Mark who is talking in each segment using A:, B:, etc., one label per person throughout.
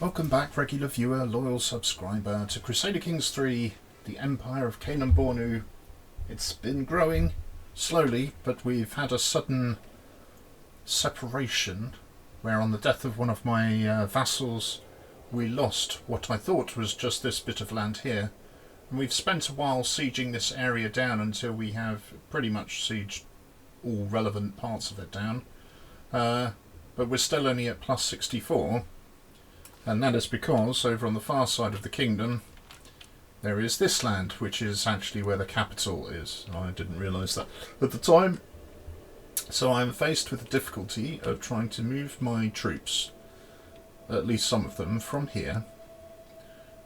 A: Welcome back, regular viewer, loyal subscriber, to Crusader Kings 3, the Empire of Canaan Bornu. It's been growing slowly, but we've had a sudden separation where on the death of one of my vassals we lost what I thought was just this bit of land here. And we've spent a while sieging this area down until we have pretty much sieged all relevant parts of it down. But we're still only at plus 64. And that is because over on the far side of the kingdom there is this land, which is actually where the capital is. I didn't realise that at the time. So I'm faced with the difficulty of trying to move my troops, at least some of them, from here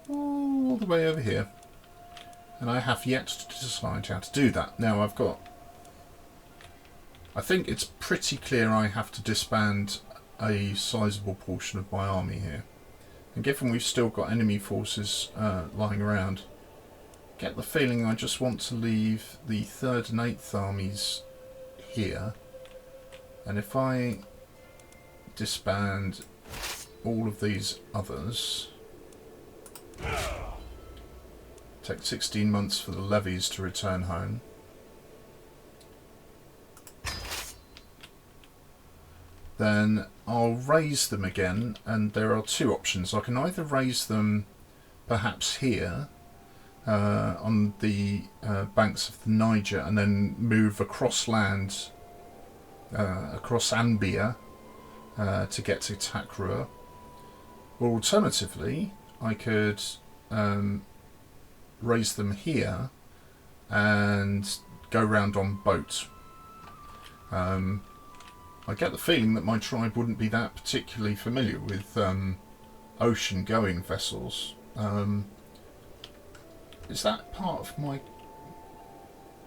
A: all the way over here. And I have yet to decide how to do that. Now I think it's pretty clear I have to disband a sizable portion of my army here. And given we've still got enemy forces lying around, get the feeling I just want to leave the 3rd and 8th armies here. And if I disband all of these others, take 16 months for the levies to return home. Then I'll raise them again, and there are two options. I can either raise them perhaps here on the banks of the Niger and then move across land, across Anbia to get to Takrur, or alternatively I could raise them here and go round on boat. I get the feeling that my tribe wouldn't be that particularly familiar with ocean-going vessels. Is that part of my...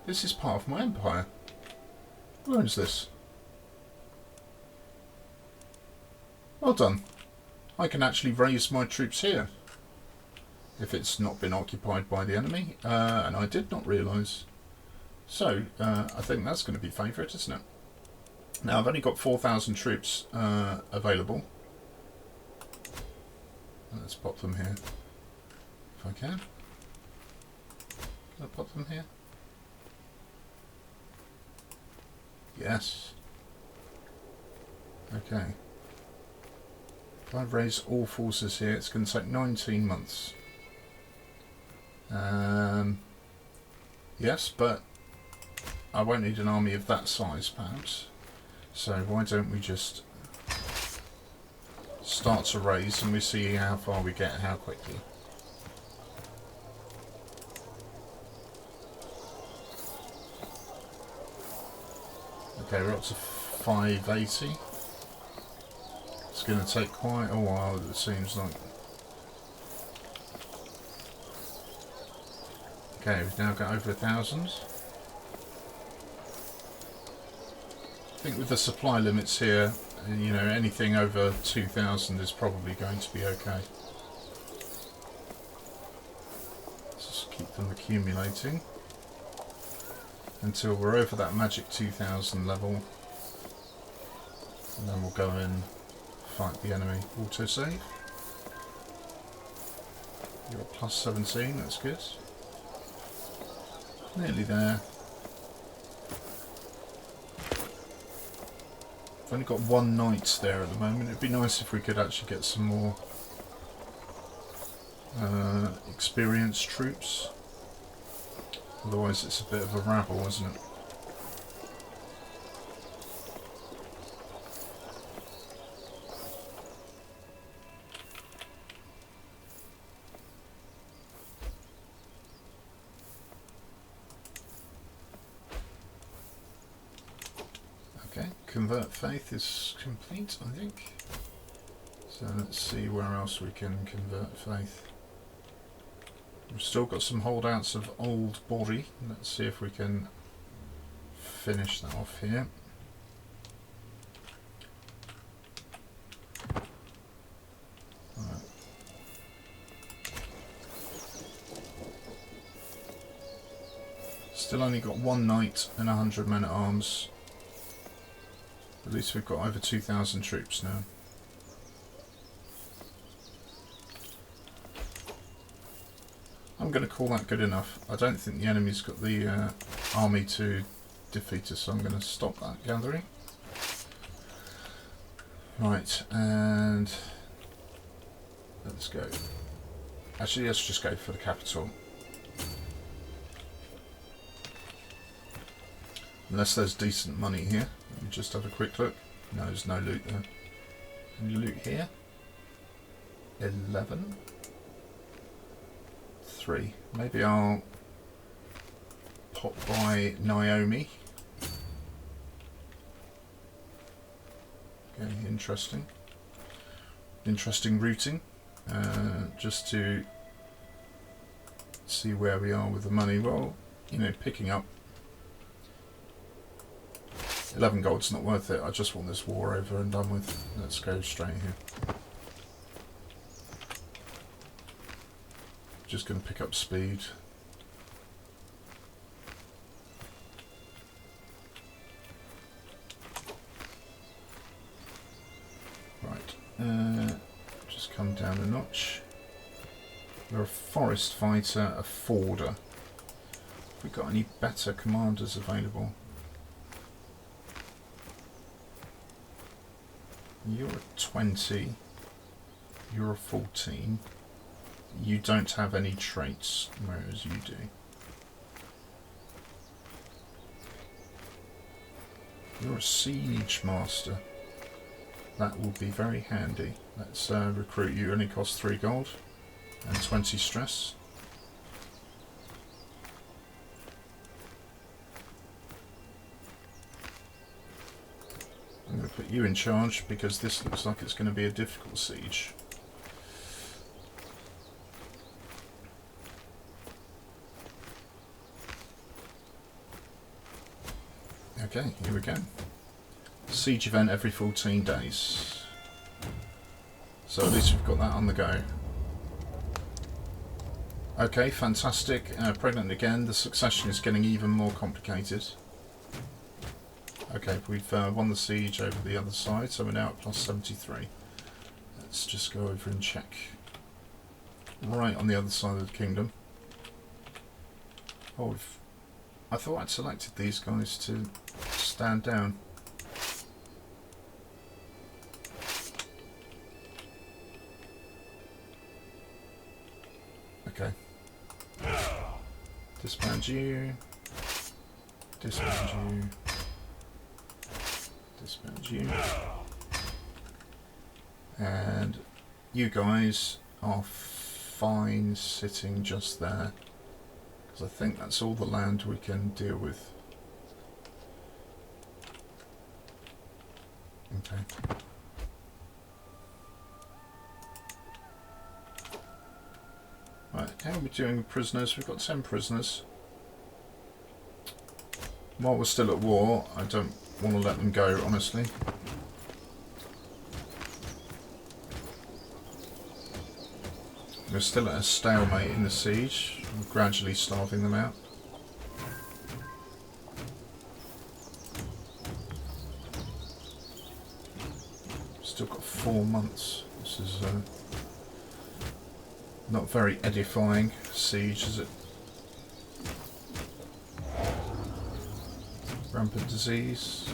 A: This is part of my empire. Who owns this? Well done. I can actually raise my troops here, if it's not been occupied by the enemy, and I did not realise. So, I think that's going to be favourite, isn't it? Now I've only got 4,000 troops available. Let's pop them here, if I can. Can I pop them here? Yes. Okay. If I raise all forces here, it's going to take 19 months. Yes, but I won't need an army of that size, perhaps. So why don't we just start to raise and we see how far we get, how quickly. Okay, we're up to 580. It's going to take quite a while, it seems like. Okay, we've now got over 1,000. I think with the supply limits here, you know, anything over 2,000 is probably going to be okay. Let's just keep them accumulating until we're over that magic 2,000 level, and then we'll go and fight the enemy. Autosave. You're at plus 17, that's good. Nearly there. I've only got one knight there at the moment. It'd be nice if we could actually get some more experienced troops. Otherwise it's a bit of a rabble, isn't it? Convert faith is complete, I think. So let's see where else we can convert faith. We've still got some holdouts of old body. Let's see if we can finish that off here. Right. Still only got one knight and 100 men at arms. At least we've got over 2,000 troops now. I'm going to call that good enough. I don't think the enemy's got the army to defeat us, so I'm going to stop that gathering. Right, and let's go. Actually, let's just go for the capital. Unless there's decent money here. Let me just have a quick look. No, there's no loot there. Any loot here? 11. 3. Maybe I'll pop by Naomi. Okay, interesting. Interesting routing. Just to see where we are with the money. Well, you know, picking up 11 gold's not worth it. I just want this war over and done with. Let's go straight here. Just going to pick up speed. Right. Just come down a notch. We're a forest fighter, a forder. Have we got any better commanders available? You're a 20. You're a 14. You don't have any traits, whereas you do. You're a siege master. That will be very handy. Let's recruit you. Only costs 3 gold and 20 stress. I'm going to put you in charge because this looks like it's going to be a difficult siege. Okay, here we go. Siege event every 14 days. So at least we've got that on the go. Okay, fantastic. Pregnant again. The succession is getting even more complicated. Okay, we've won the siege over the other side, so we're now at plus 73. Let's just go over and check. Right on the other side of the kingdom. Oh, I thought I'd selected these guys to stand down. Okay. Disband you. Disband you. Disband you. And you guys are fine sitting just there. Because I think that's all the land we can deal with. Okay. Right, how are we doing with prisoners? We've got 10 prisoners. While we're still at war, I don't want to let them go, honestly. We're still at a stalemate in the siege. We're gradually starving them out. Still got 4 months. This is not very edifying siege, is it? Rampant disease.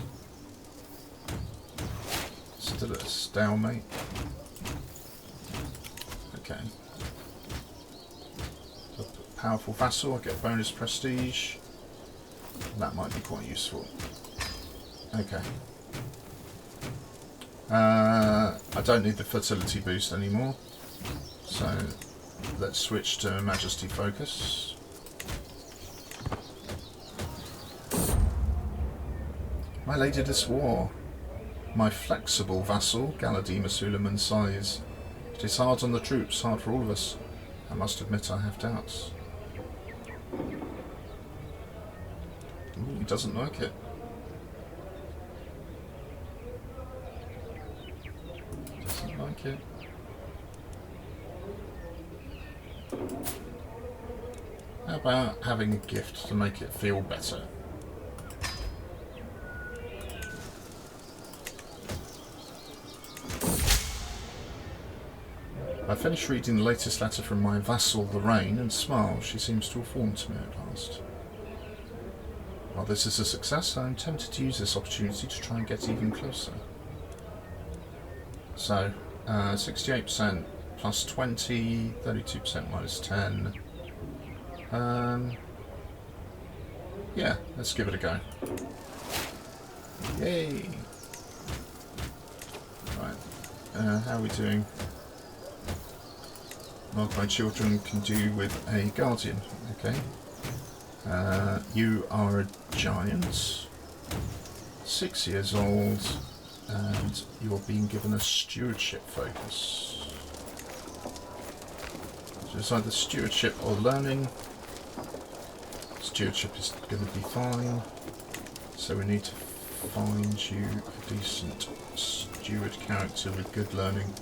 A: Still at a stalemate. Okay. Powerful vassal, I get bonus prestige. That might be quite useful. Okay. I don't need the fertility boost anymore, so let's switch to Majesty Focus. My lady this war, my flexible vassal, Galadima Suleiman sighs. It is hard on the troops, hard for all of us. I must admit I have doubts. Ooh, he doesn't like it. Doesn't like it. How about having a gift to make it feel better? I finished reading the latest letter from my vassal Lorraine and smiled. She seems to have warmed to me at last. While this is a success, I am tempted to use this opportunity to try and get even closer. So, 68% plus 20, 32% minus 10. Yeah, let's give it a go. Yay! Right, how are we doing? Well, my children can do with a guardian, okay. You are a giant, 6 years old, and you're being given a stewardship focus. So it's either stewardship or learning. Stewardship is going to be fine, so we need to find you a decent steward character with good learning.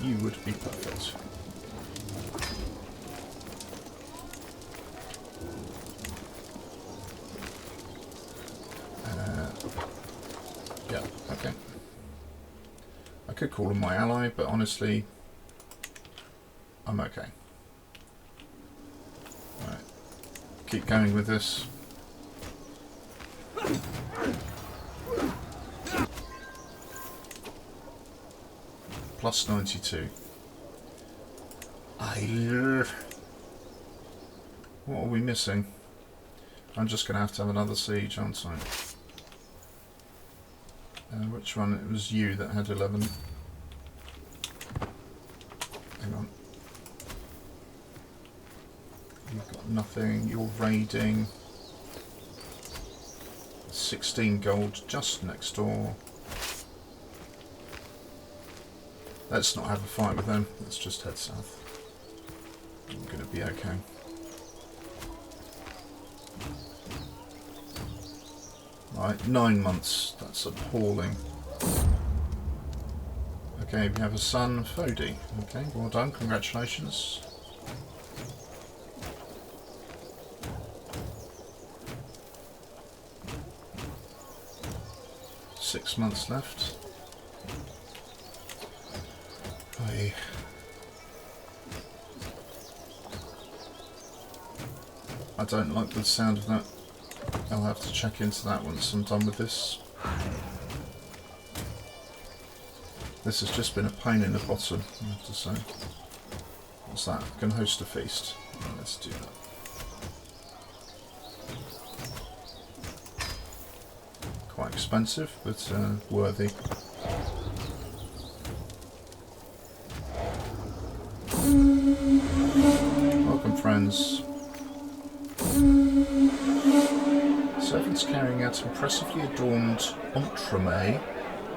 A: You would be perfect. Yeah, okay. I could call him my ally, but honestly, I'm okay. Right, keep going with this. Plus 92. What are we missing? I'm just going to have another siege, aren't I? Which one? It was you that had 11. Hang on. You've got nothing. You're raiding. 16 gold just next door. Let's not have a fight with them. Let's just head south. I'm going to be okay. Right, 9 months. That's appalling. Okay, we have a son, Fodi. Okay, well done. Congratulations. Six months left. I don't like the sound of that. I'll have to check into that once I'm done with this. This has just been a pain in the bottom, I have to say. What's that? I can host a feast. Yeah, let's do that. Quite expensive, but worthy. Welcome, friends. Servants carrying out impressively adorned entremet,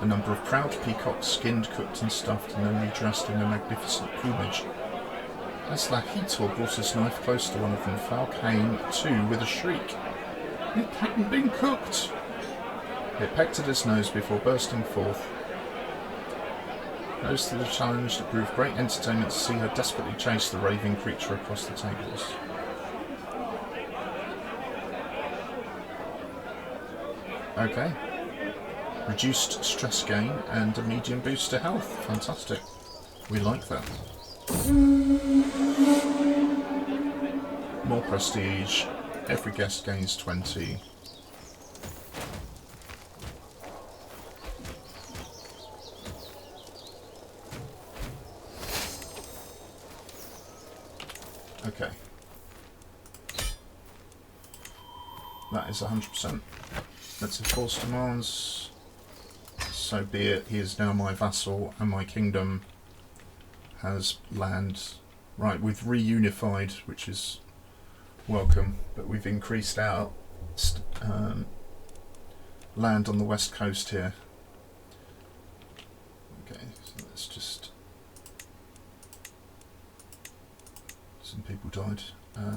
A: a number of proud peacocks skinned, cooked and stuffed and only dressed in a magnificent plumage. As Lahito brought his knife close to one of them, Fowl came to with a shriek. It hadn't been cooked! It pecked at his nose before bursting forth. Rose to the challenge, it proved great entertainment to see her desperately chase the raving creature across the tables. Okay. Reduced stress gain and a medium boost to health. Fantastic. We like that. More prestige. Every guest gains 20. Okay. That is 100%. Let's enforce demands. So be it. He is now my vassal, and my kingdom has land. Right, we've reunified, which is welcome, but we've increased our land on the west coast here. Okay, so let's just... Some people died.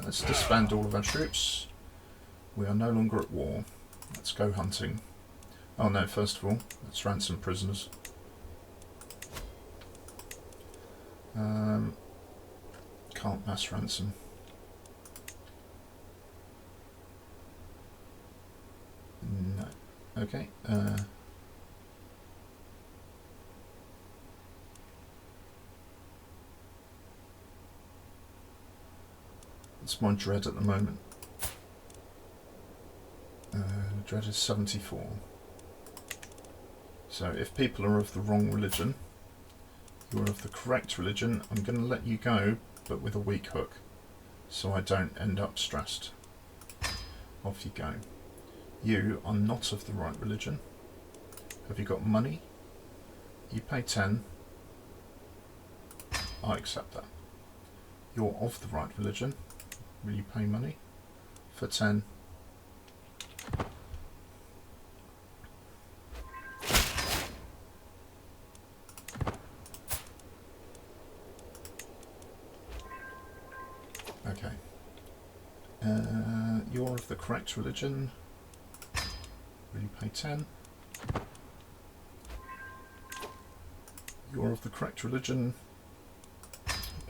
A: Let's disband all of our troops. We are no longer at war. Let's go hunting. Oh no, first of all, let's ransom prisoners. Can't mass ransom. No. Okay. What's my dread at the moment? Dread is 74. So if people are of the wrong religion, you are of the correct religion, I'm going to let you go, but with a weak hook, so I don't end up stressed. Off you go. You are not of the right religion. Have you got money? You pay 10. I accept that. You're of the right religion. Will you pay money? For 10. Okay. You're of the correct religion. Will you pay 10? You're of the correct religion.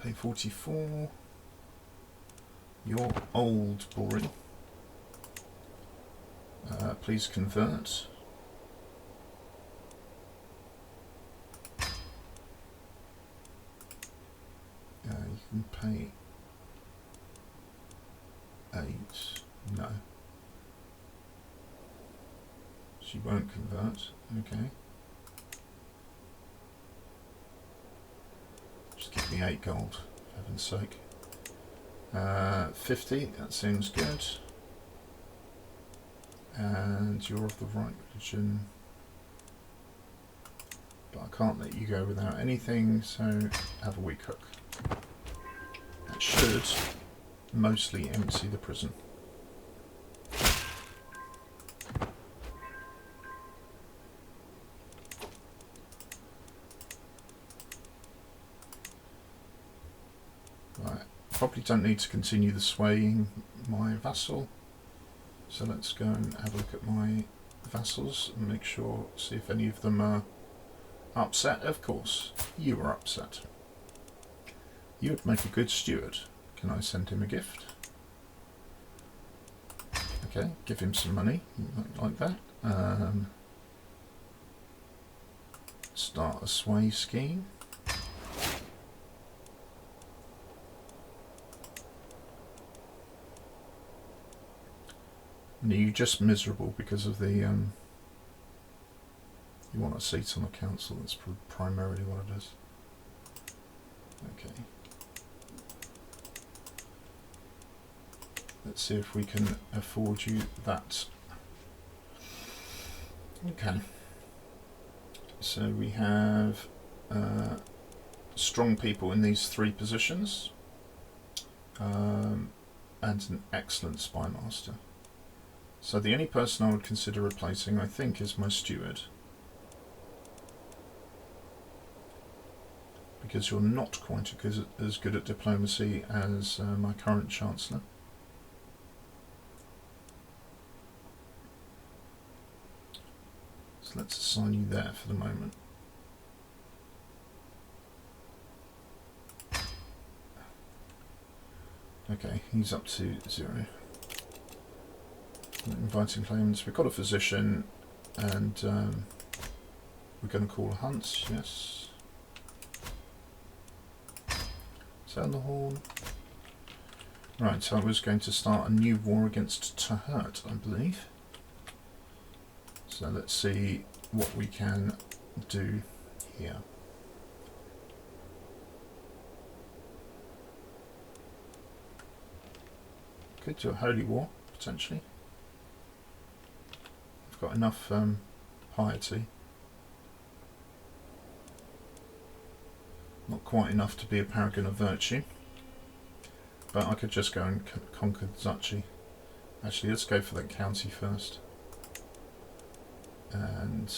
A: Pay 44. You're old, boring. Please convert. You can pay 8. No. She won't convert. Okay. Just give me 8 gold, for heaven's sake. 50, that seems good. And you're of the right religion. But I can't let you go without anything, so have a weak hook. That should mostly empty the prison. Right, probably don't need to continue the swaying my vassal. So let's go and have a look at my vassals and make sure, see if any of them are upset. Of course, you are upset. You would make a good steward. Can I send him a gift? Okay, give him some money, like that. Start a sway scheme. And are you just miserable because of the, you want a seat on the council? That's primarily what it is. Okay. Let's see if we can afford you that. Okay. So we have strong people in these 3 positions, and an excellent spy master. So the only person I would consider replacing, I think, is my steward. Because you're not quite as good at diplomacy as my current chancellor. So let's assign you there for the moment. Okay, he's up to 0. Inviting claimants. We've got a physician, and we're going to call a hunt. Yes. Sound the horn. Right, so I was going to start a new war against Tahert, I believe. So let's see what we can do here. Could do a holy war, potentially. I've got enough piety. Not quite enough to be a paragon of virtue. But I could just go and conquer the duchy. Actually, let's go for that county first. And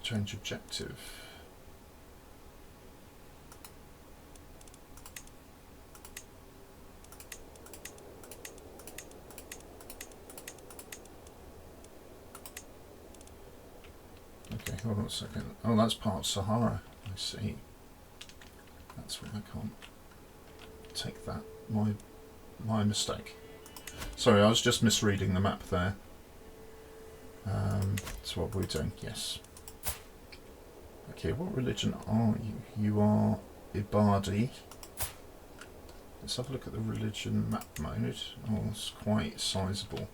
A: change objective. Okay, hold on a second. Oh, that's part of Sahara. I see. That's why I can't take that. My mistake. Sorry, I was just misreading the map there. That's what we're doing. Yes. Okay, what religion are you? You are Ibadi. Let's have a look at the religion map mode. Oh, it's quite sizable.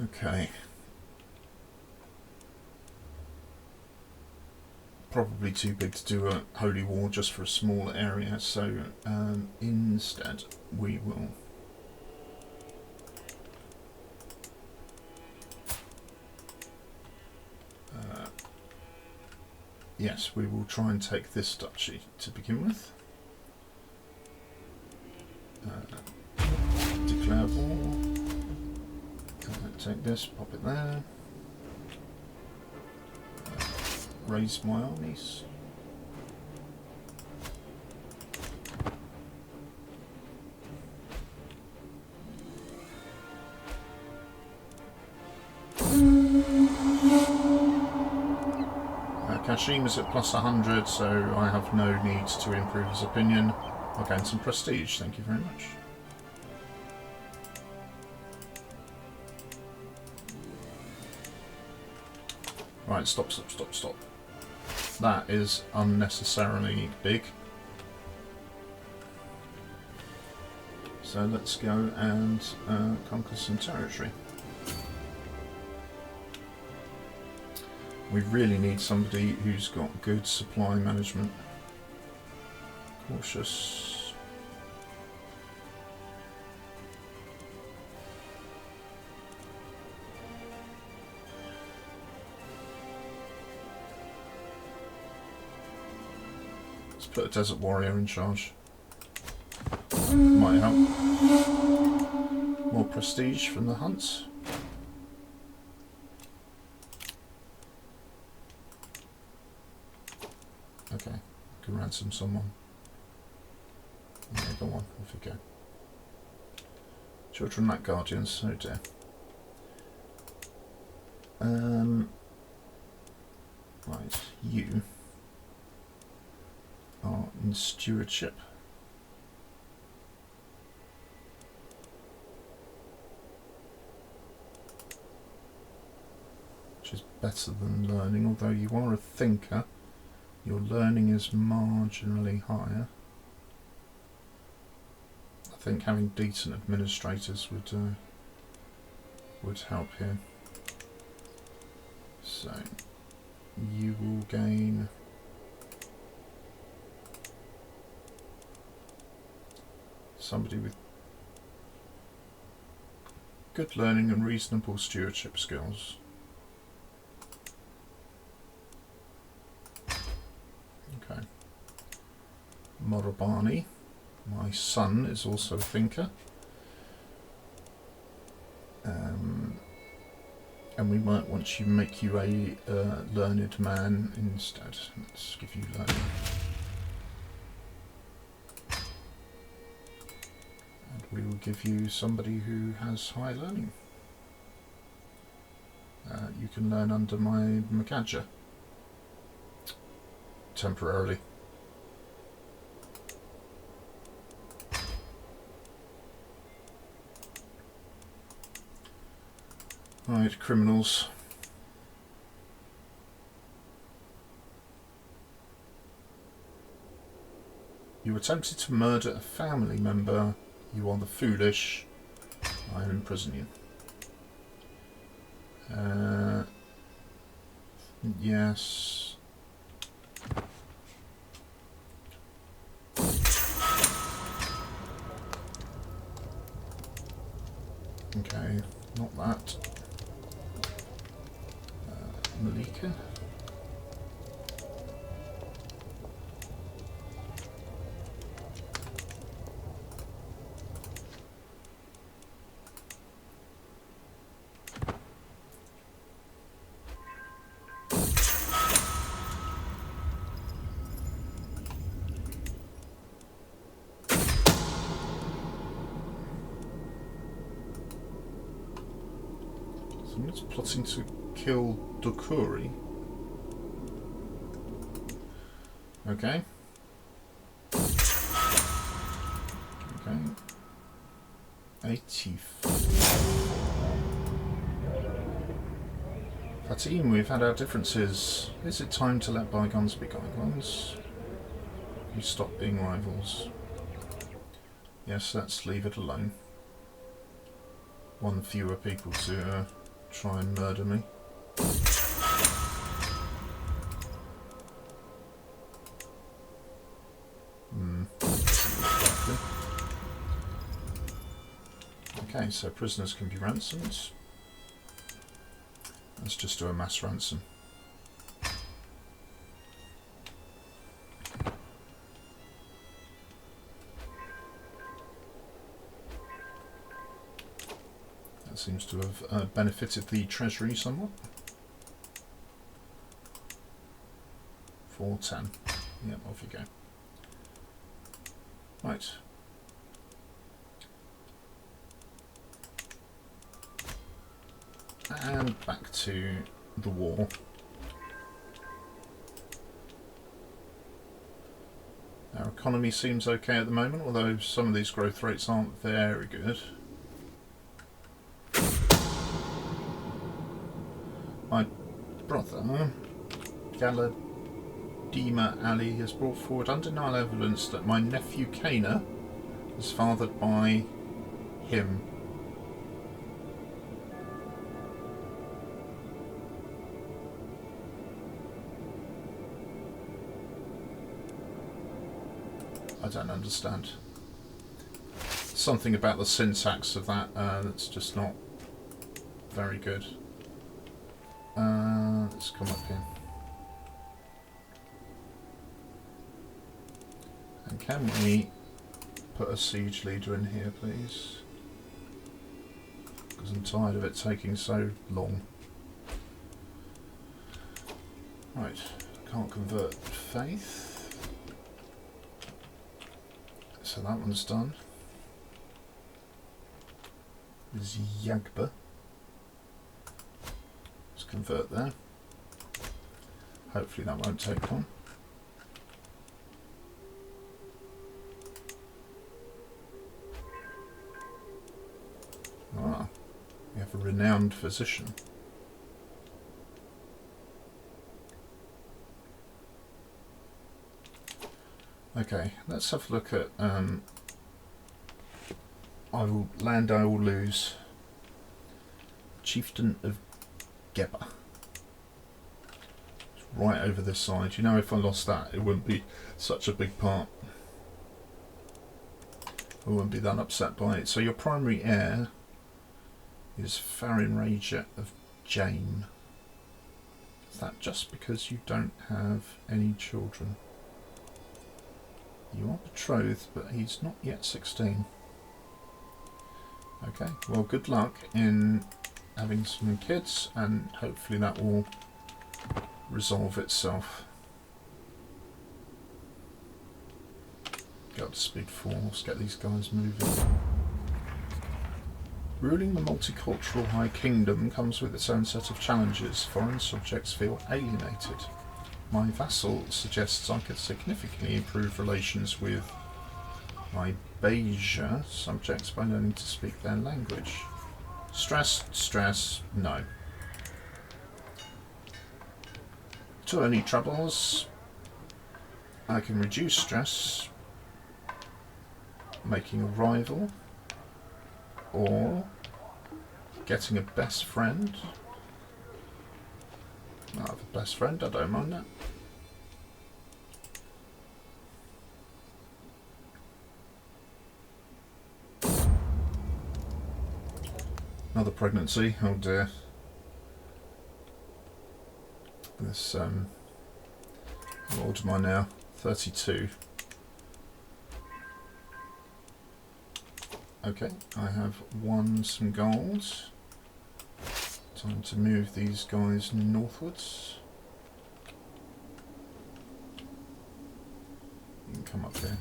A: Okay. Probably too big to do a holy war just for a small area, so instead we will yes, we will try and take this duchy to begin with. Declare war. Take this, pop it there. Raise my armies. Kashim is at plus 100, so I have no need to improve his opinion. I'll gain some prestige, thank you very much. Right, stop. That is unnecessarily big. So let's go and conquer some territory. We really need somebody who's got good supply management. Cautious. Let's put a desert warrior in charge. Might help. More prestige from the hunts. Okay, can ransom someone. Yeah, go on, off you go. Children like guardians, oh dear. Right, you are in stewardship. Which is better than learning, although you are a thinker. Your learning is marginally higher. I think having decent administrators would help here. So you will gain somebody with good learning and reasonable stewardship skills. Okay. Morabani, my son, is also a thinker. And we might want to make you a learned man instead. Let's give you learning. And we will give you somebody who has high learning. You can learn under my Makaja. Temporarily. Right, criminals. You attempted to murder a family member. You are the foolish. I imprison you. Yes. Okay, not that. Malika. Someone's plotting to kill Dokuri. Okay. Okay. 84. Fatim, we've had our differences. Is it time to let bygones be bygones? You stop being rivals. Yes, let's leave it alone. One fewer people to try and murder me. Okay, so prisoners can be ransomed. Let's just do a mass ransom. That seems to have benefited the treasury somewhat. 410. Yep, off you go. Right. And back to the war. Our economy seems okay at the moment, although some of these growth rates aren't very good. My brother, Galadima Ali, has brought forward undeniable evidence that my nephew Kana was fathered by him. I don't understand. Something about the syntax of that that's just not very good. Let's come up here. And can we put a siege leader in here, please? Because I'm tired of it taking so long. Right, can't convert faith. So that one's done. Yagba. Let's convert there. Hopefully that won't take long. Ah, we have a renowned physician. Okay, let's have a look at land I will lose. Chieftain of Geba. It's right over this side. You know, if I lost that, it wouldn't be such a big part. I wouldn't be that upset by it. So your primary heir is Farin Raja of Jane. Is that just because you don't have any children? You are betrothed, but he's not yet 16. Okay, well, good luck in having some kids, and hopefully that will resolve itself. Go up to speed 4, let's get these guys moving. Ruling the multicultural High Kingdom comes with its own set of challenges. Foreign subjects feel alienated. My vassal suggests I could significantly improve relations with my Beja subjects by learning to speak their language. Stress, no. To any troubles, I can reduce stress, making a rival, or getting a best friend. I have a best friend, I don't mind that. Another pregnancy, oh dear. This, how old am I now? 32. Okay, I have won some gold. Time to move these guys northwards. You can come up here.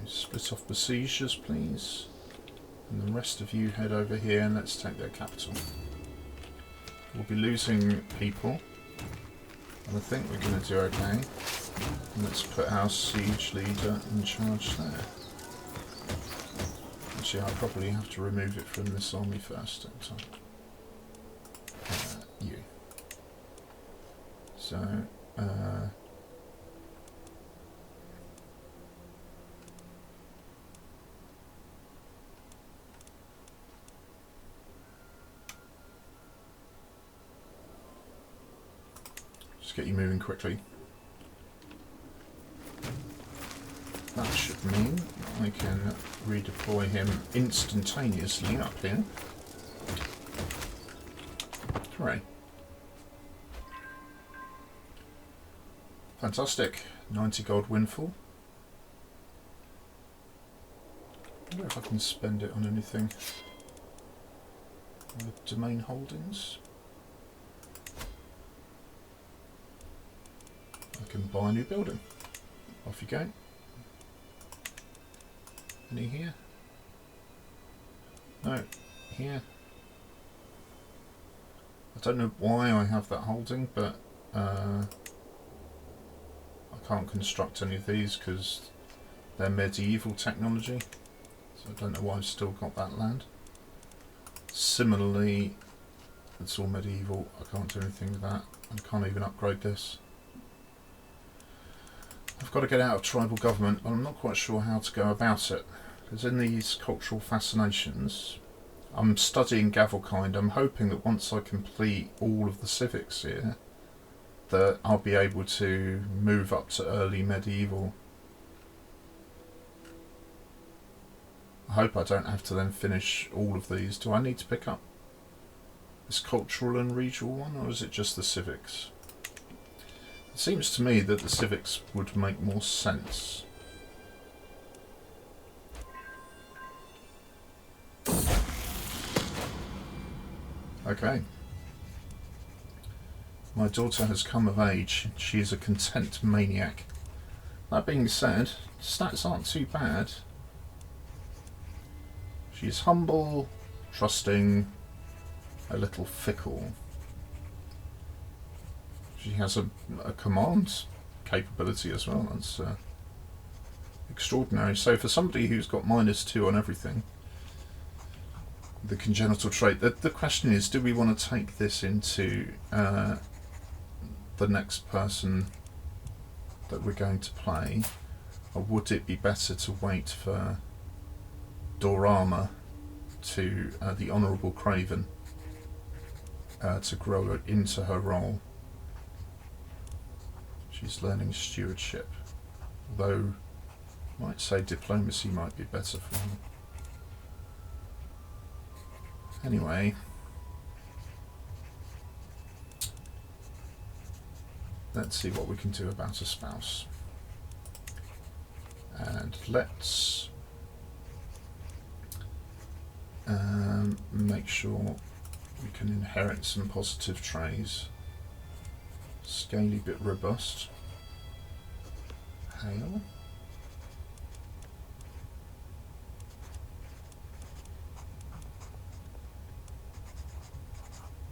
A: Split off besiegers, please, and the rest of you head over here and let's take their capital. We'll be losing people, and I think we're going to do okay. Let's put our siege leader in charge there. Actually, I'll probably have to remove it from this army first. You. So, just get you moving quickly. That should mean I can redeploy him instantaneously up here. Hooray. Fantastic. 90 gold windfall. I wonder if I can spend it on anything. Domain holdings. I can buy a new building. Off you go. Any here? No. Here. I don't know why I have that holding, but I can't construct any of these because they're medieval technology. So I don't know why I've still got that land. Similarly, it's all medieval. I can't do anything with that. I can't even upgrade this. I've got to get out of tribal government, but I'm not quite sure how to go about it. Because in these cultural fascinations, I'm studying Gavelkind. I'm hoping that once I complete all of the civics here, that I'll be able to move up to early medieval. I hope I don't have to then finish all of these. Do I need to pick up this cultural and regional one, or is it just the civics? It seems to me that the civics would make more sense. Okay. My daughter has come of age. She is a content maniac. That being said, stats aren't too bad. She is humble, trusting, a little fickle. She has a command capability as well. That's extraordinary. So for somebody who's got -2 on everything, the congenital trait, the question is, do we want to take this into the next person that we're going to play, or would it be better to wait for Daura to the Honourable Craven to grow into her role? She's learning stewardship, although I might say diplomacy might be better for her. Anyway, let's see what we can do about a spouse. And let's make sure we can inherit some positive traits. Scaly bit robust. Hail.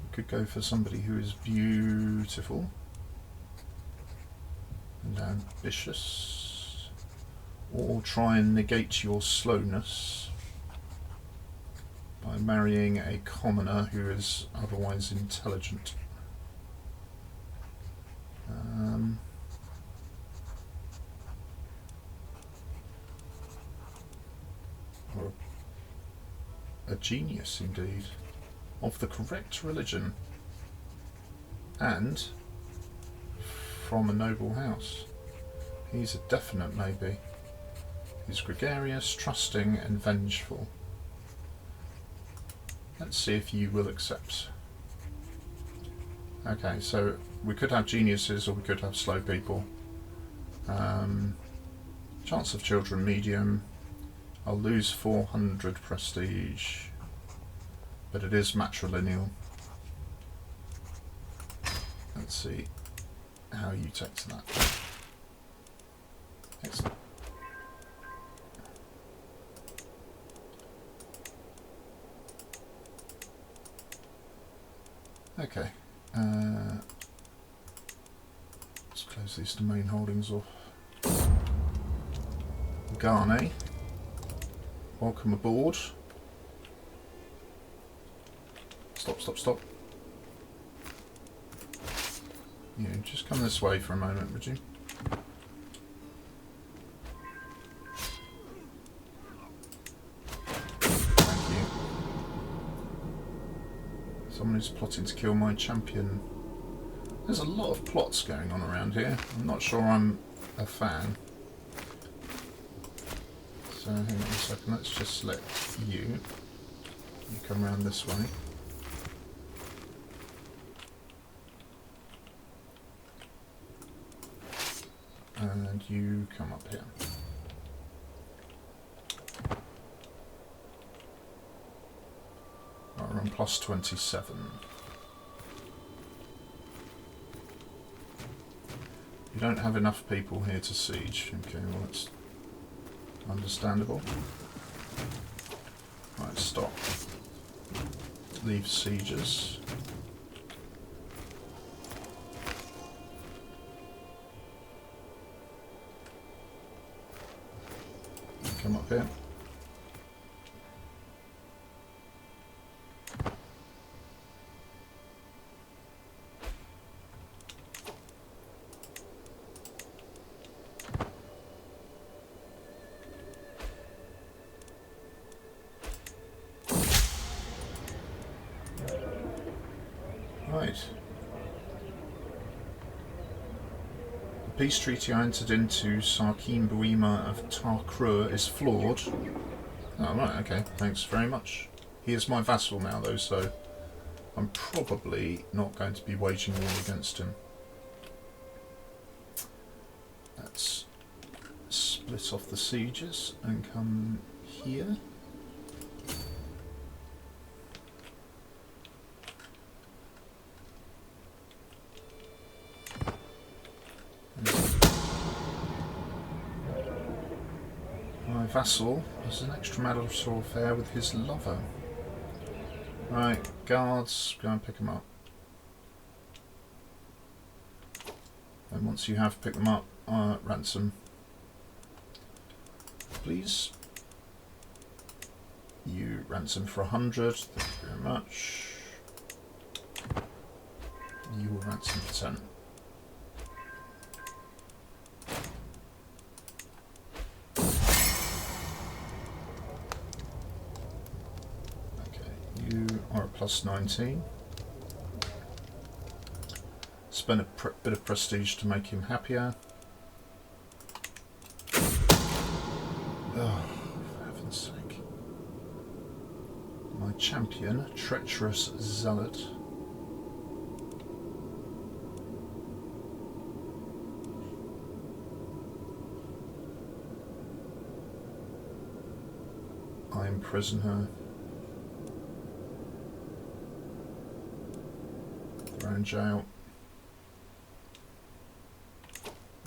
A: We could go for somebody who is beautiful and ambitious, or try and negate your slowness by marrying a commoner who is otherwise intelligent. Or a genius indeed, of the correct religion, and from a noble house. He's a definite maybe. He's gregarious, trusting, and vengeful. Let's see if you will accept. Okay, so we could have geniuses or we could have slow people. Chance of children medium. I'll lose 400 prestige, but it is matrilineal. Let's see how you take to that. Excellent. Okay. Let's close close these domain holdings off. Garne, welcome aboard. Stop, stop, stop. Yeah, just come this way for a moment, would you? Thank you. Someone who's plotting to kill my champion. There's a lot of plots going on around here. I'm not sure I'm a fan. So hang on a second, let's just select you. You come around this way. And you come up here. Right, we're on plus 27. You don't have enough people here to siege. Okay, well that's understandable. Right, stop. Leave sieges. Come up here. Right. The peace treaty I entered into Sarkeen Buima of Tarkrur is flawed. Oh, right, okay, thanks very much. He is my vassal now, though, so I'm probably not going to be waging war against him. Let's split off the sieges and come here. My vassal has an extramarital affair with his lover. Right, guards, go and pick them up. And once you have picked them up, ransom. Please. You ransom for 100, thank you very much. You will ransom for 10. You are a plus 19. Spend a bit of prestige to make him happier. Oh, for heaven's sake. My champion, treacherous zealot. I imprison her. In jail.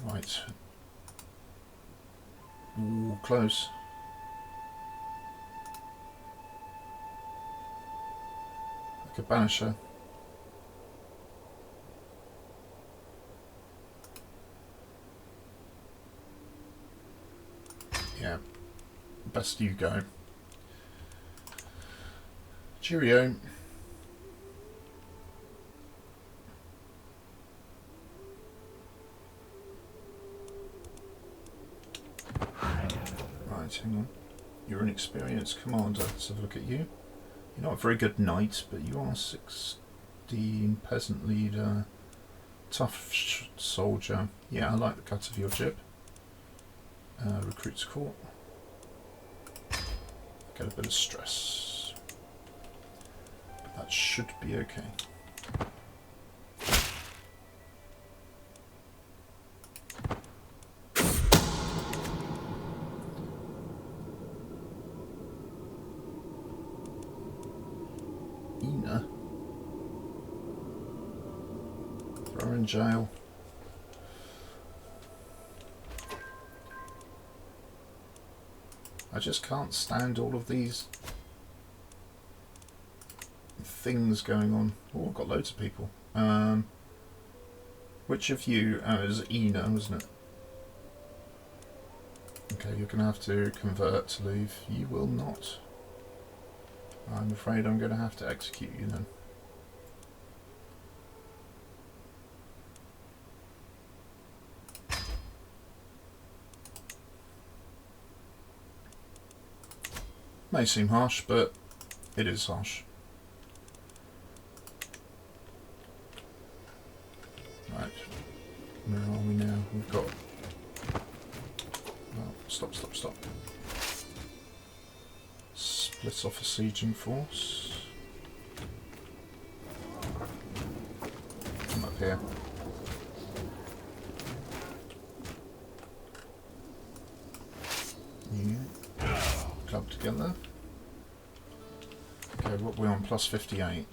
A: Right. Ooh, close. I could banish her. Yeah. Best you go. Cheerio. Hang on. You're an experienced commander. Let's have a look at you. You're not a very good knight, but you are 16, peasant leader, tough soldier. Yeah, I like the cut of your jib. Recruits court. Get a bit of stress. But that should be okay. Throw her in jail. I just can't stand all of these things going on. Oh, I've got loads of people. Which of you is Ina, wasn't it? Okay, you're going to have to convert to leave. You will not. I'm afraid I'm going to have to execute you then. May seem harsh, but it is harsh. Right, where are we now? We've got... Well, stop. Split off a sieging force. Come up here. Yeah. Club together. Okay, what are we on? Plus 58.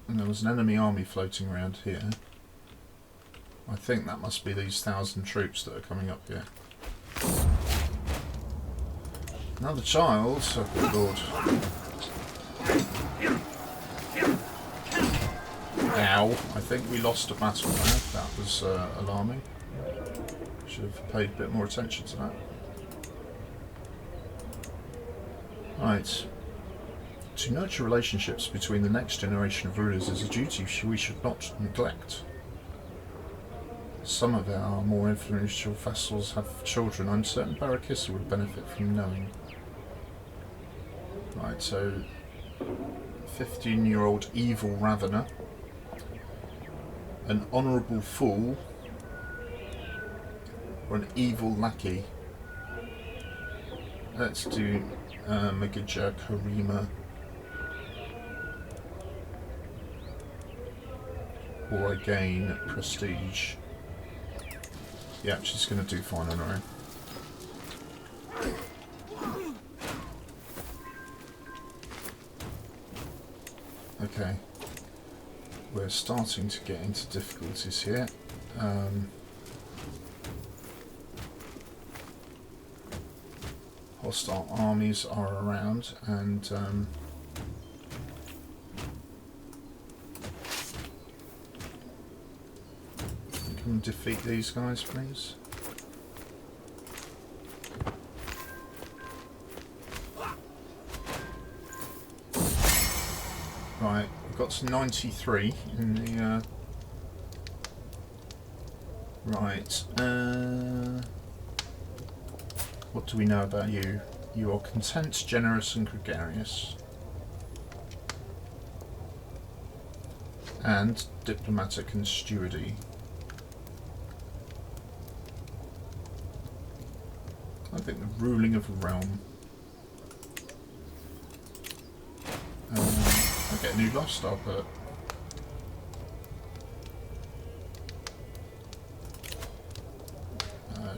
A: And there was an enemy army floating around here. I think that must be these 1,000 troops that are coming up here. Another child? Oh, good lord. Ow. I think we lost a battle there. That was alarming. Should have paid a bit more attention to that. Right. To nurture relationships between the next generation of rulers is a duty we should not neglect. Some of our more influential vassals have children. I'm certain Barakissa would benefit from knowing. Right, so 15-year-old evil ravener, an honourable fool, or an evil lackey. Let's do Magija Karima. Or I gain prestige. Yeah, she's going to do fine on her own. Okay. We're starting to get into difficulties here. Hostile armies are around, and can we defeat these guys, please? Right, we've got to 93 in the right. What do we know about you? You are content, generous and gregarious. And diplomatic and stewardy. I think the ruling of a realm. I get a new lost, I'll put.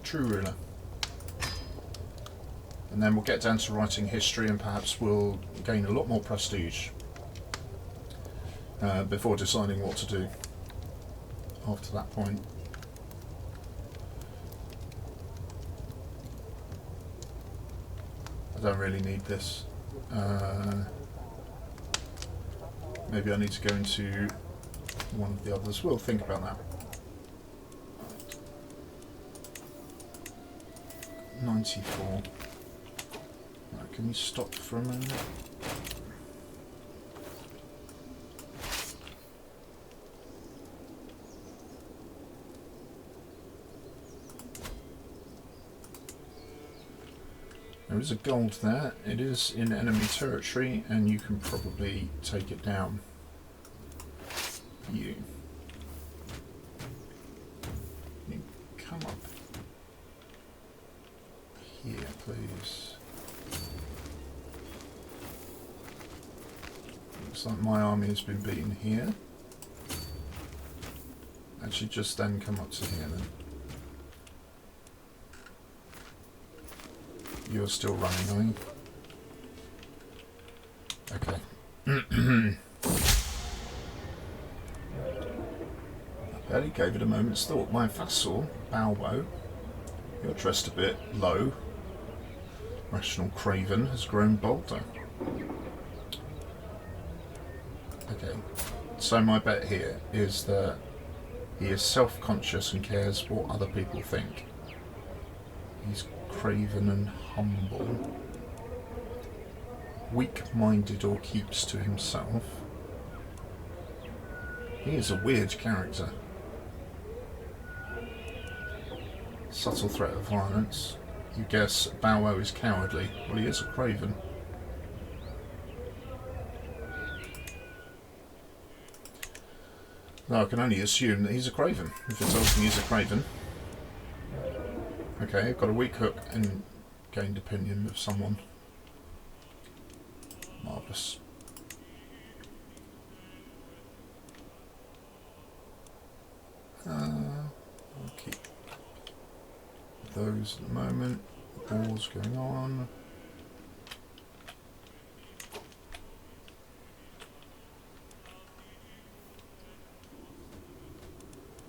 A: True ruler. And then we'll get down to writing history and perhaps we'll gain a lot more prestige before deciding what to do after that point. I don't really need this. Maybe I need to go into one of the others. We'll think about that. 94. Right, can we stop for a moment? There is a gold there. It is in enemy territory and you can probably take it down. You come up here, please. Looks like my army has been beaten here. Actually, just then come up to here then. You're still running, are you? Okay. I barely gave it a moment's thought. My vassal, Balbo, you're dressed a bit low. Rational Craven has grown bolder. Okay, so my bet here is that He is self-conscious and cares what other people think. He's craven and humble. Weak-minded or keeps to himself. He is a weird character. Subtle threat of violence. You guess Bow Wow is cowardly. Well, he is a craven. No, I can only assume that he's a craven, if it tells me he's a craven. Okay, I've got a weak hook and gained opinion of someone. Marvellous. I'll keep those at the moment. War's going on.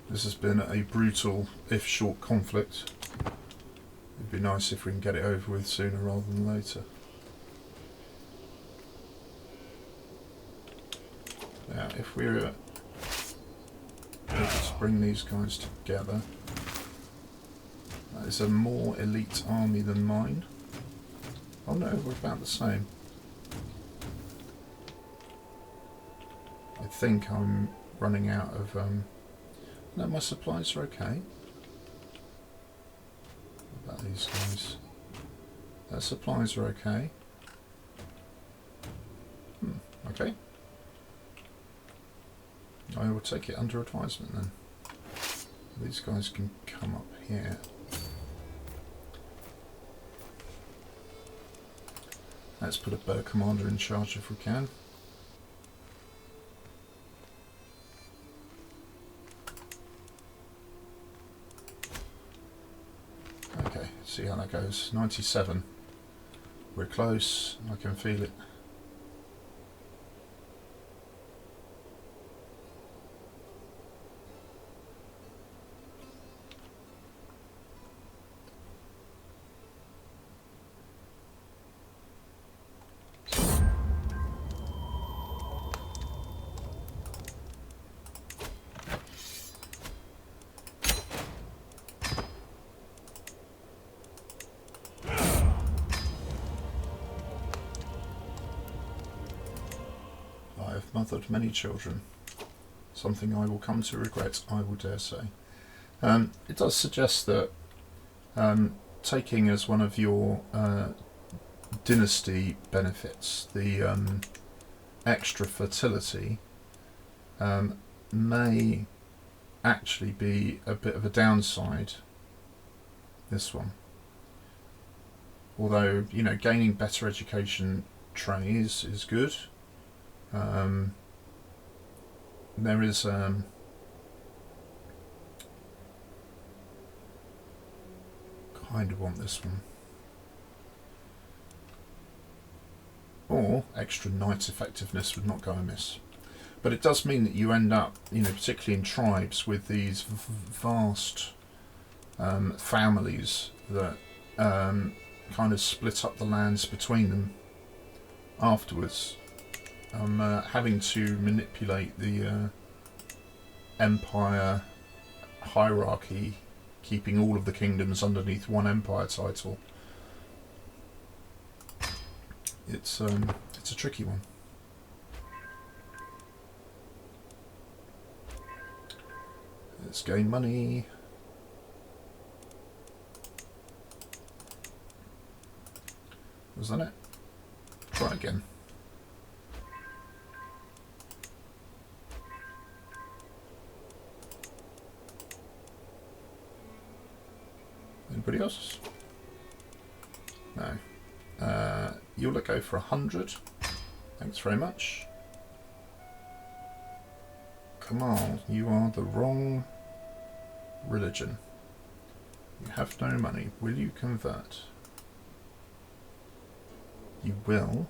A: This has been a brutal, if short, conflict. It'd be nice if we can get it over with sooner rather than later. Now, if we're able to bring these guys together, that is a more elite army than mine. Oh no, we're about the same. I think I'm running out of... No, my supplies are okay. What about these guys? Their supplies are okay. Okay. I will take it under advisement then. These guys can come up here. Let's put a bird commander in charge if we can. Okay, see how that goes. 97. We're close. I can feel it. Mothered many children. Something I will come to regret, I will dare say. It does suggest that taking as one of your dynasty benefits the extra fertility may actually be a bit of a downside. This one. Although, you know, gaining better education trays is good. There is kind of want this one, or extra knight effectiveness would not go amiss, but it does mean that you end up, you know, particularly in tribes with these vast families that kind of split up the lands between them afterwards. I'm having to manipulate the empire hierarchy, keeping all of the kingdoms underneath one empire title. It's a tricky one. Let's gain money. Was that it? Try again. Anybody else? No. You'll let go for 100. Thanks very much. Kamal, you are the wrong religion. You have no money. Will you convert? You will.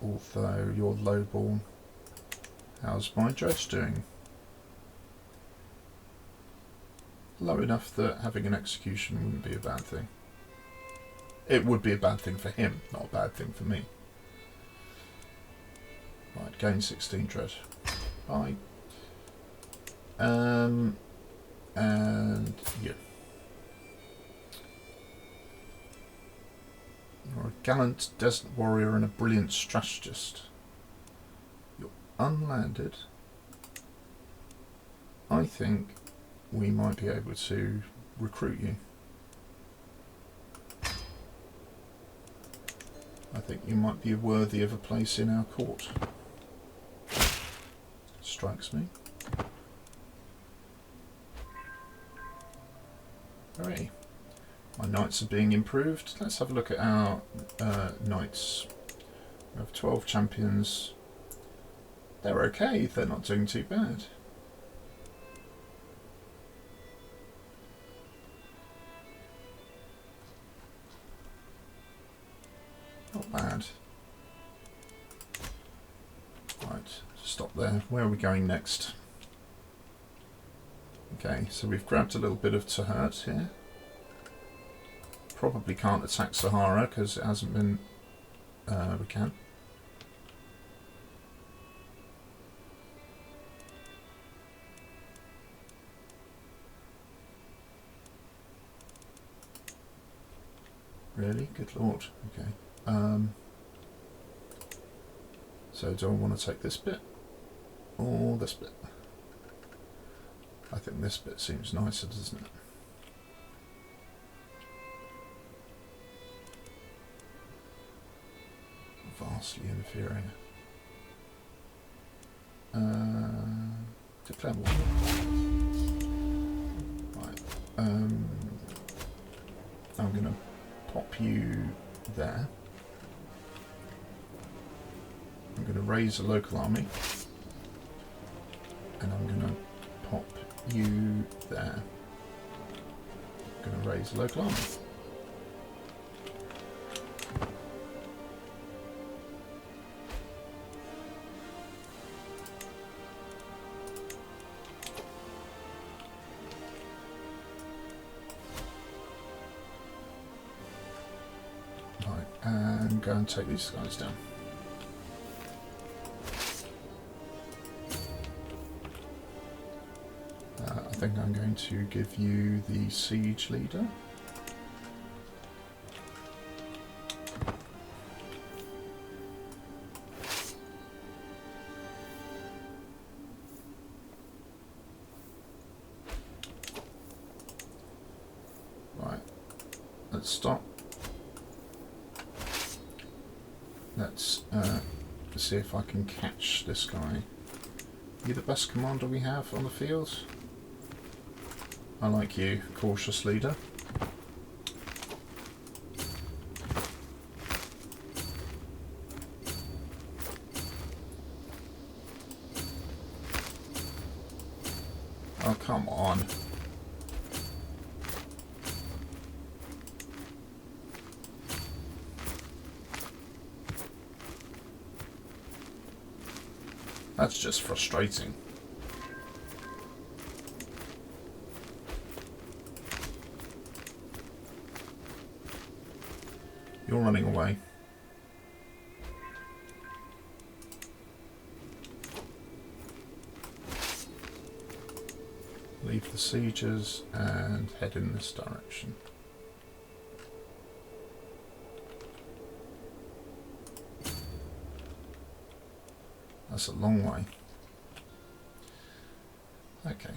A: Although you're lowborn. How's my judge doing? Low enough that having an execution wouldn't be a bad thing. It would be a bad thing for him, not a bad thing for me. Right, gain 16 dread. Bye. And you. You're a gallant desert warrior and a brilliant strategist. You're unlanded. I think we might be able to recruit you. I think you might be worthy of a place in our court. Strikes me. Hooray. My knights are being improved. Let's have a look at our knights. We have 12 champions. They're okay, they're not doing too bad. Not bad. Right, stop there. Where are we going next? Okay, so we've grabbed a little bit of Tahert here. Probably can't attack Sahara because it hasn't been... we can. Really? Good lord. Okay. So do I want to take this bit or this bit? I think this bit seems nicer, doesn't it? Vastly inferior. Declare war. Right. I'm going to pop you there. I'm going to raise a local army. And I'm going to pop you there. I'm going to raise a local army. Right, and go and take these guys down. I think I'm going to give you the siege leader. Right, let's stop. Let's see if I can catch this guy. You the best commander we have on the field? I like you, cautious leader. Oh, come on. That's just frustrating. You're running away. Leave the sieges and head in this direction. That's a long way. Okay.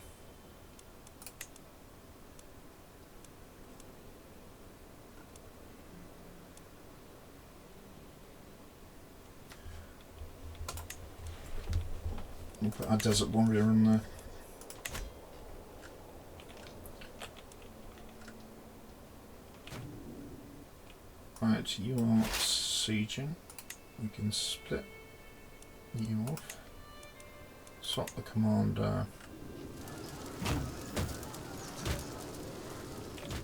A: We'll put our desert warrior in there. Right, you are sieging. We can split you off. Swap the commander.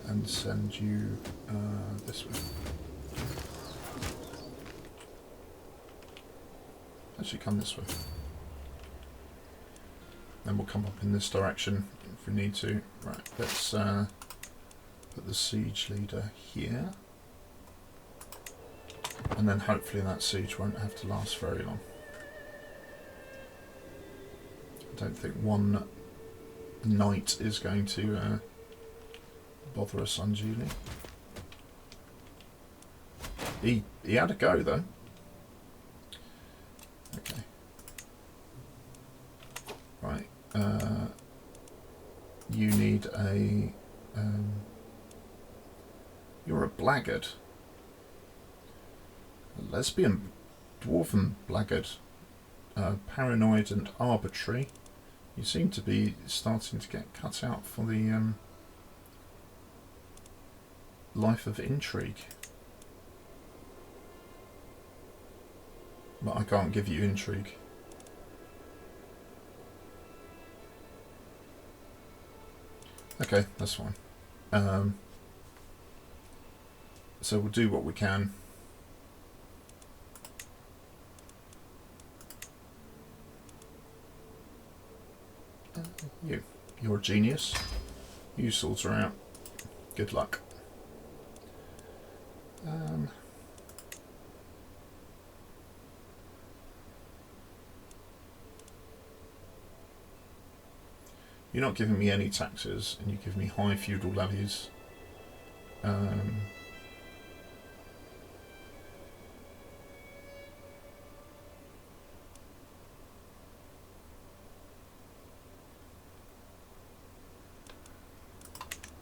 A: And send you this way. Actually, come this way. Then we'll come up in this direction if we need to. Right, let's put the siege leader here. And then hopefully that siege won't have to last very long. I don't think one knight is going to bother us unduly. He had a go though. Okay. Right. You need a. You're a blackguard. A lesbian, dwarven blackguard. Paranoid and arbitrary. You seem to be starting to get cut out for the life of intrigue. But I can't give you intrigue. Okay, that's fine. So we'll do what we can. You're a genius. You sort her out. Good luck. You're not giving me any taxes, and you give me high feudal levies.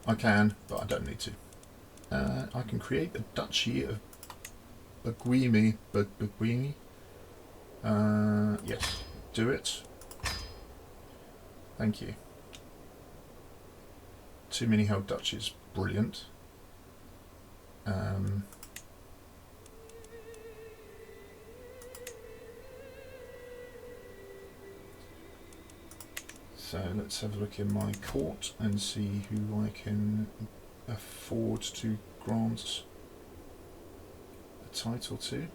A: I can, but I don't need to. I can create the Duchy of Baguimi. Yes, do it. Thank you. Too many held duchies, brilliant. So let's have a look in my court and see who I can afford to grant a title to.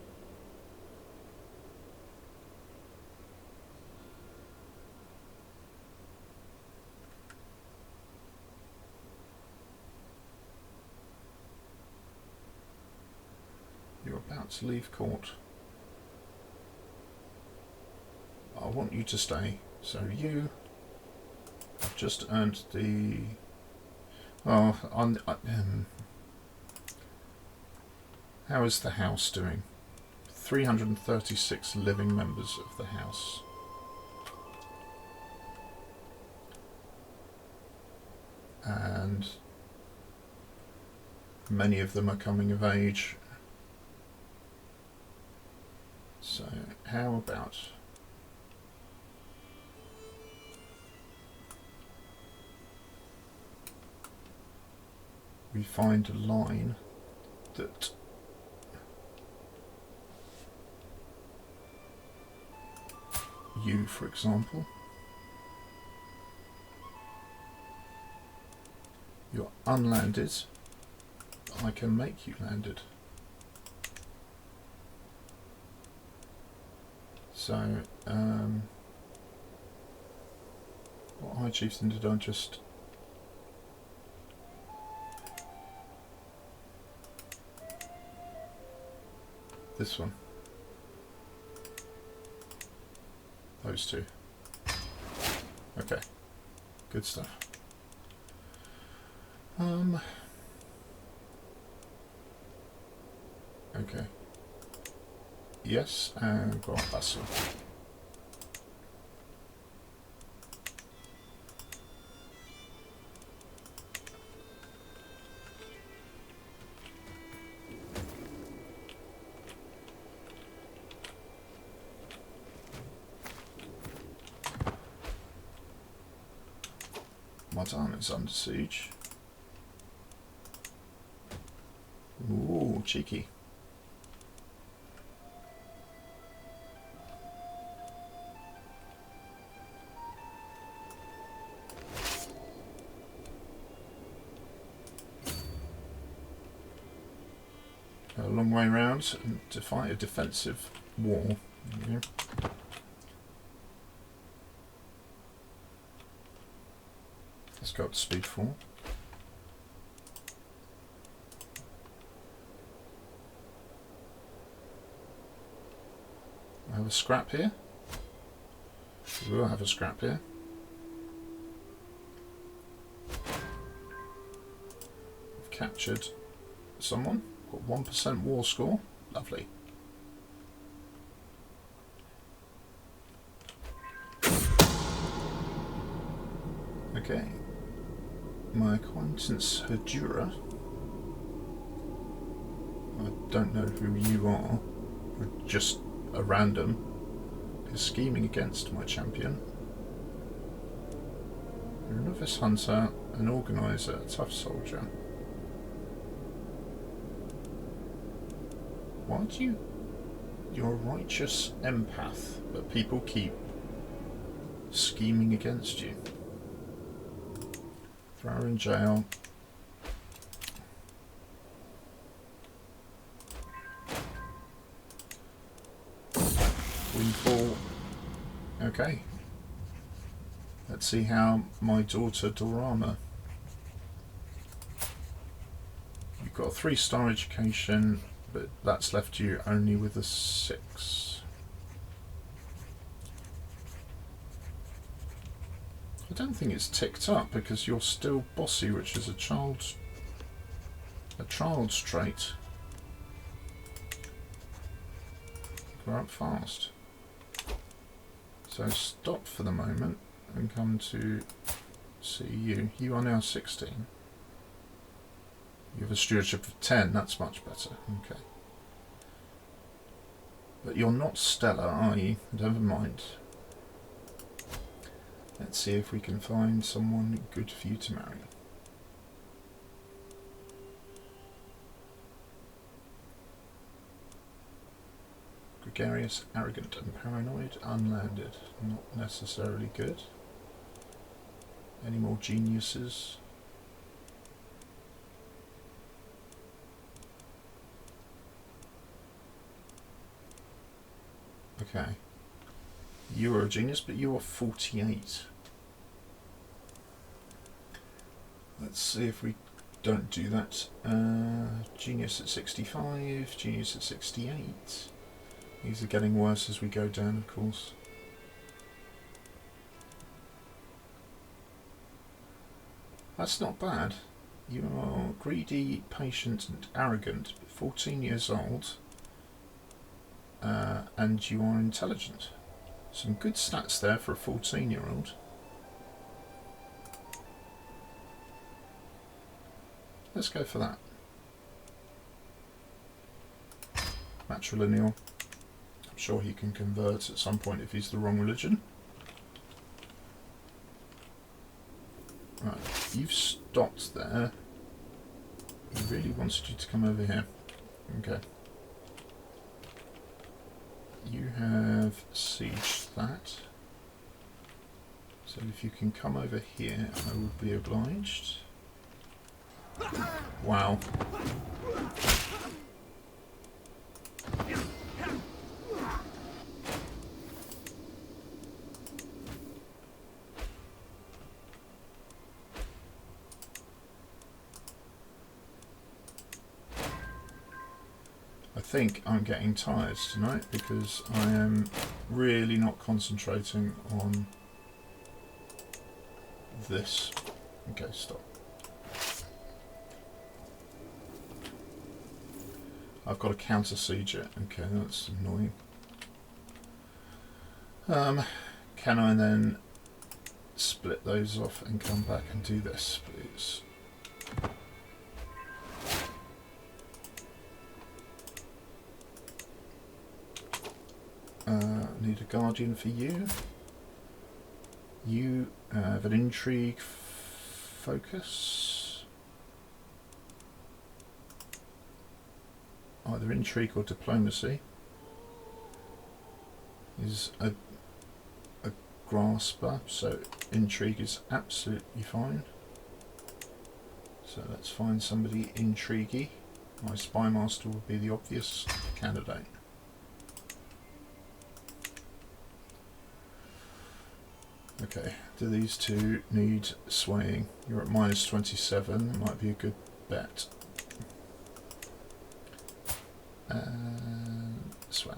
A: You're about to leave court. I want you to stay. So you just earned the... Oh, how is the house doing? 336 living members of the house. And many of them are coming of age. So how about... we find a line that you, for example, you're unlanded, but I can make you landed. So, what High Chieftain did I just... This one. Those two. Okay. Good stuff. Okay. Yes, and Grand Vassal. Martin is under siege. Ooh, cheeky. A long way round to fight a defensive war. Yeah. Let's go up to speed 4. I have a scrap here. We will have a scrap here. captured someone. Got 1% war score. Lovely. Okay. My acquaintance Hajura. I don't know who you are. We're just a random. Is scheming against my champion. You're a novice hunter, an organizer, a tough soldier. Why do you... You're a righteous empath, but people keep scheming against you. Throw her in jail. Windfall. Okay. Let's see how my daughter Daura. You've got a 3-star education, but that's left you only with a 6. I don't think it's ticked up because you're still bossy, which is a child's trait. Grow up fast. So stop for the moment and come to see you. You are now 16. You have a stewardship of 10, that's much better. Okay. But you're not stellar, are you? Never mind. Let's see if we can find someone good for you to marry. Gregarious, arrogant and paranoid, unlanded. Not necessarily good. Any more geniuses? Okay. You are a genius, but you are 48. Let's see if we don't do that. Genius at 65, genius at 68. These are getting worse as we go down, of course. That's not bad. You are greedy, patient and arrogant, but 14 years old. And you are intelligent. Some good stats there for a 14-year-old. Let's go for that. Matrilineal. I'm sure he can convert at some point if he's the wrong religion. Right, you've stopped there. He really wanted you to come over here. Okay. You have sieged that. So if you can come over here, I would be obliged. Wow. I think I'm getting tired tonight because I am really not concentrating on this. Okay, stop. I've got to counter siege it. Okay, that's annoying. Can I then split those off and come back and do this, please? Need a guardian for you. You have an intrigue focus. Either intrigue or diplomacy. Is a grasper, so intrigue is absolutely fine. So let's find somebody intriguey. My spy master would be the obvious candidate. Okay, do these two need swaying? You're at minus 27, might be a good bet. Sway.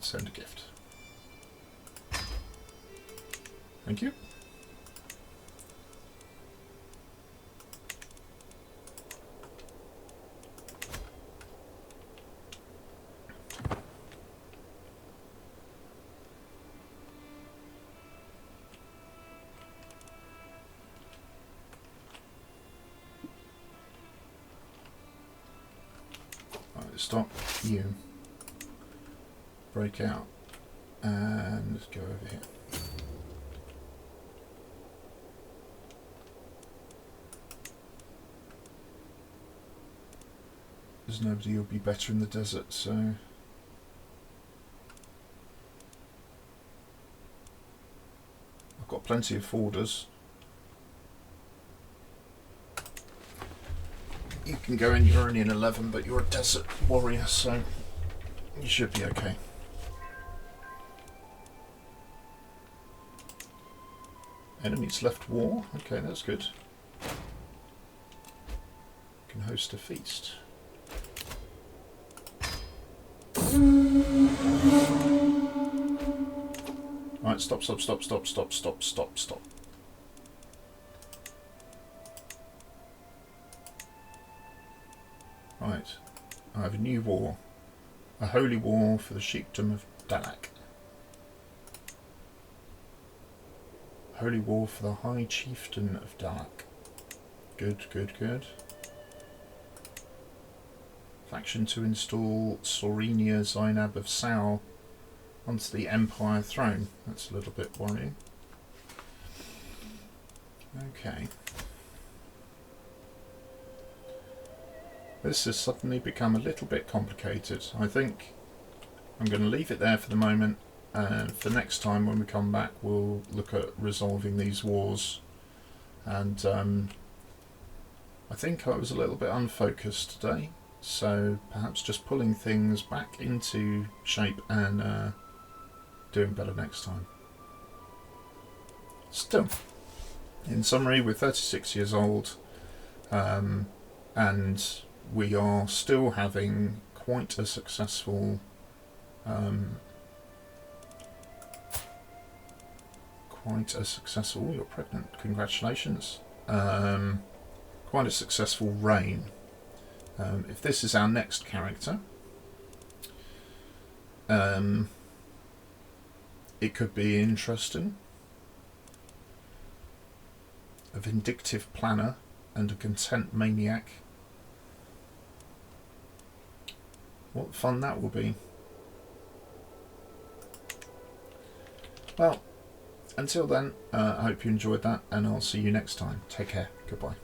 A: Send a gift. Thank you. stop you. Break out. And let's go over here. There's nobody who'll be better in the desert, so... I've got plenty of orders. You can go in, you're only in 11, but you're a desert warrior, so you should be okay. Enemies left war? Okay, that's good. You can host a feast. Right, stop. Right, I have a new war. A holy war for the sheepdom of Dalak. Holy war for the High Chieftain of Dalak. Good. Faction to install Sorenia Zainab of Sao onto the Empire throne. That's a little bit worrying. Okay. This has suddenly become a little bit complicated. I think I'm going to leave it there for the moment, and for next time when we come back we'll look at resolving these wars. And I think I was a little bit unfocused today, so perhaps just pulling things back into shape and doing better next time. Still, in summary, we're 36 years old, and we are still having quite a successful you're pregnant, congratulations. Quite a successful reign. If this is our next character, it could be interesting. A vindictive planner and a content maniac. What fun that will be. Well, until then, I hope you enjoyed that, and I'll see you next time. Take care. Goodbye.